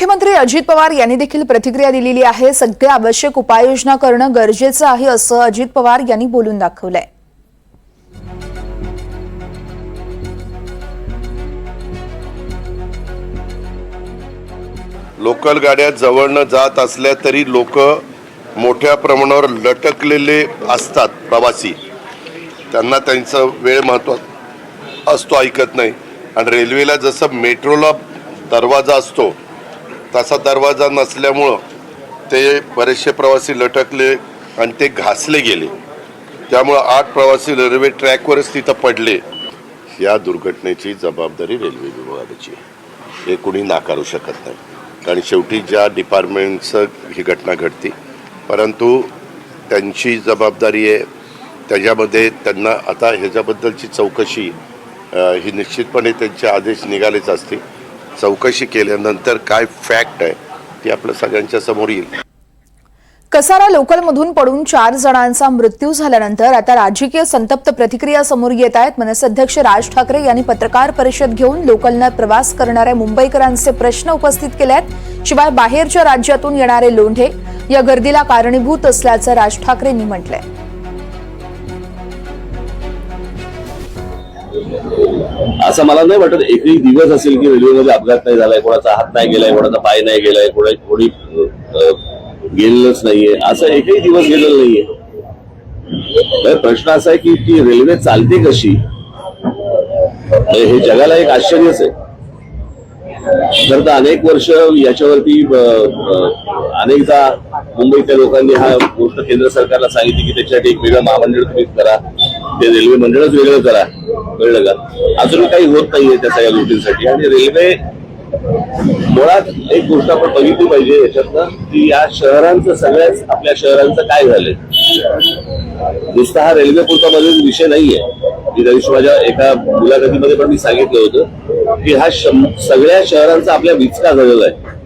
उपमुख्यमंत्री अजित पवार यांनी देखील प्रतिक्रिया दिलेली आहे। सगळ्या आवश्यक उपाययोजना करणं गरजेचं आहे असं अजित पवार यांनी बोलून दाखवलंय। लोकल गाड्या जवळनं जात असल्या तरी लोक मोठ्या प्रमाणावर लटकलेले असतात। प्रवासी त्यांना त्यांचा वेळ महत्त्वाचा असतो, ऐकत नाही। आणि रेल्वेला जसं मेट्रोला दरवाजा असतो तसा दरवाजा नसल्यामुळं ते बरेचसे प्रवासी लटकले आणि ते घासले गेले। त्यामुळे 8 प्रवासी रेल्वे ट्रॅकवरच तिथं पडले। या दुर्घटनेची जबाबदारी रेल्वे विभागाची हे कोणी नाकारू शकत नाही, कारण शेवटी ज्या डिपार्टमेंटचं ही घटना घडती, परंतु त्यांची जबाबदारी आहे। त्याच्यामध्ये त्यांना आता ह्याच्याबद्दलची चौकशी ही निश्चितपणे त्यांचे आदेश निघालेच असतील। चौकशी केल्यानंतर काय फॅक्ट आहे ती आपल्या सगळ्यांच्या समोर येईल। कसारा लोकलमधून पडून 4 जणांचा मृत्यू झाल्यानंतर आता राजकीय संतप्त प्रतिक्रिया समोर येत आहेत। मनसे अध्यक्ष राज ठाकरे यांनी पत्रकार परिषद घेऊन लोकलने प्रवास करणाऱ्या मुंबईकरांचे प्रश्न उपस्थित केले आहेत। शिवाय बाहेरच्या राज्यातून येणारे लोंढे या गर्दीला कारणीभूत असल्याचं राज ठाकरेंनी म्हटलंय। असं मला नाही वाटत एकही दिवस असेल की रेल्वेमध्ये अपघात नाही झालाय, कोणाचा हात नाही गेलाय, कोणाचा पाय नाही गेलाय, कोणी गेलेलंच नाहीये, असं एकही दिवस गेलेला नाहीये। प्रश्न असा आहे की ती रेल्वे चालते कशी, हे जगाला एक आश्चर्यच आहे। तर अनेक वर्ष याच्यावरती अनेकदा मुंबईतल्या लोकांनी हा गोष्ट केंद्र सरकारला सांगितली की त्याच्यासाठी एक वेगळं महामंडळ तुम्ही करा, ते रेल्वे मंडळच वेगळं करा, कळलं का? अजून काही होत नाहीये त्या सगळ्या गोष्टींसाठी। आणि रेल्वे मुळात एक गोष्ट आपण बघितली पाहिजे याच्यातनं की या शहरांचं, सगळ्याच आपल्या शहरांचं काय झालंय। नुसता हा रेल्वे पुरता मध्ये विषय नाहीये। की त्या दिवशी माझ्या एका मुलाखतीमध्ये पण मी सांगितलं होतं की हा सगळ्या शहरांचा आपल्या विचका झालेला आहे।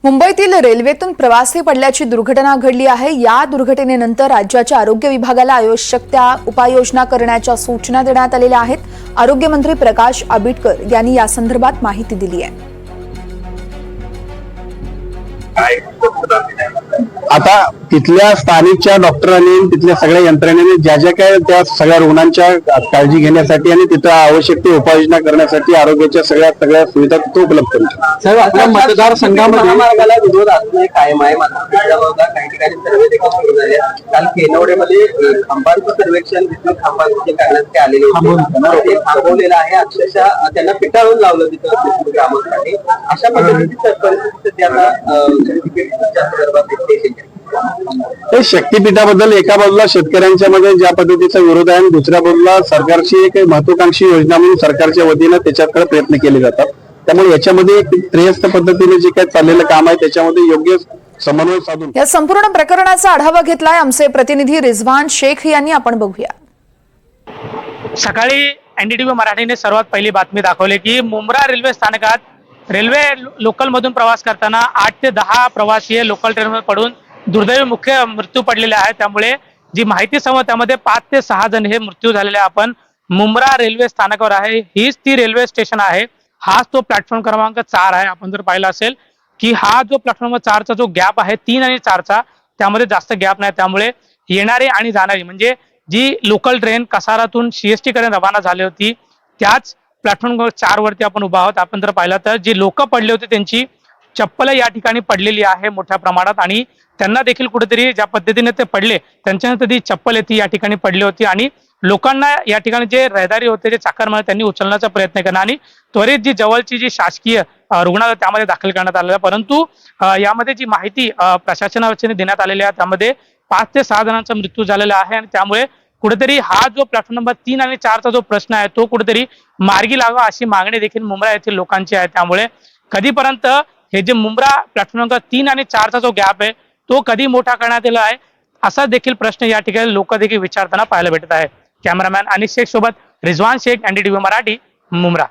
मुंबईतील रेल्वेतून प्रवासी पडल्याची दुर्घटना घडली आहे। या दुर्घटनेनंतर राज्याच्या आरोग्य विभागाला आवश्यक त्या उपाययोजना करण्याच्या सूचना देण्यात आलेल्या आहेत। आरोग्यमंत्री प्रकाश आंबेडकर यांनी या संदर्भात माहिती दिली आहे। आता तिथल्या स्थानिकच्या डॉक्टरांनी, तिथल्या सगळ्या यंत्रणेने ज्या ज्या काय त्या सगळ्या रुग्णांच्या काळजी घेण्यासाठी आणि तिथं आवश्यक ती उपाययोजना करण्यासाठी आरोग्याच्या सगळ्या सुविधा तिथं उपलब्ध करून साहेब, आपल्या मतदारसंघामध्ये महामार्गाला विरोध अजूनही कायम आहे। काही ठिकाणी सर्वे देखील सुरू झाले। काल केनवडेमध्ये खांबांचं सर्वेक्षण विद्युत खांबांचे करण्यात आलेले होते, थांबवलेलं आहे। अक्षरशः त्यांना पिटाळून लावलं तिथं कामासाठी। अशा पद्धतीची परिस्थिती आता शक्तीपीठाबद्दल एका बाजूला शेतकऱ्यांच्या मध्ये ज्या पद्धतीचा विरोध आहे आणि दुसऱ्या बाजूला सरकारची एक महत्वाकांक्षी योजना म्हणून सरकारच्या वतीनं त्याच्याकडे प्रयत्न केले जातात। त्यामुळे याच्यामध्ये एक त्रयस्थ पद्धतीने जे काही चाललेलं काम आहे त्याच्यामध्ये योग्य समन्वय साधून या संपूर्ण प्रकरणाचा आढावा घेतलाय आमचे प्रतिनिधी रिजवान शेख यांनी। आपण बघूया। सकाळी एनडीटीव्ही मराठीने सर्वात पहिली बातमी दाखवली की मुंब्रा रेल्वे स्थानकात रेल्वे लोकल मधून प्रवास करताना 8 ते 10 प्रवासी लोकल ट्रेनवर पडून दुर्दैवी मुख्य मृत्यू पडलेले आहे। त्यामुळे जी माहिती समोर त्यामध्ये 5 ते 6 जण हे मृत्यू झालेले। आपण मुंब्रा रेल्वे स्थानकावर आहे, हीच ती रेल्वे स्टेशन आहे। हाच तो प्लॅटफॉर्म क्रमांक 4 आहे। आपण जर पाहिलं असेल की हा जो प्लॅटफॉर्म 4चा जो गॅप आहे 3 आणि 4चा, त्यामध्ये जास्त गॅप नाही। त्यामुळे येणारे आणि जाणारी म्हणजे जी लोकल ट्रेन कसारातून सीएसटी कडे रवाना झाली होती त्याच प्लॅटफॉर्म 4 वरती आपण उभा आहोत। आपण जर पाहिलं तर जे लोक पडले होते त्यांची चप्पल या ठिकाणी पडलेली आहे मोठ्या प्रमाणात, आणि त्यांना देखील कुठेतरी ज्या पद्धतीने ते पडले त्यांच्यानंतर ती चप्पल ती या ठिकाणी पडली होती। आणि लोकांना या ठिकाणी जे रहदारी होते जे चाकरमानी त्यांनी उचलण्याचा प्रयत्न केला आणि त्वरित जी जवळची जी शासकीय रुग्णालय त्यामध्ये दाखल करण्यात आलेला। परंतु यामध्ये जी माहिती प्रशासनाने देण्यात आलेली आहे त्यामध्ये 5 ते 6 जणांचा मृत्यू झालेला आहे। आणि त्यामुळे कुठेतरी हा जो प्लॅटफॉर्म नंबर 3 आणि 4चा जो प्रश्न आहे तो कुठेतरी मार्गी लावा अशी मागणी देखील मुंब्रा येथील लोकांची आहे। त्यामुळे कधीपर्यंत हे जे मुंब्रा प्लॅटफॉर्म नंबर 3 आणि 4चा जो गॅप आहे तो कधी मोठा करण्यात आला आहे असा देखील प्रश्न या ठिकाणी लोक देखील विचारताना पाहायला भेटत आहे। कॅमेरामॅन अनिश शेख सोबत रिजवान शेख, एनडीटीव्ही मराठी, मुंब्रा।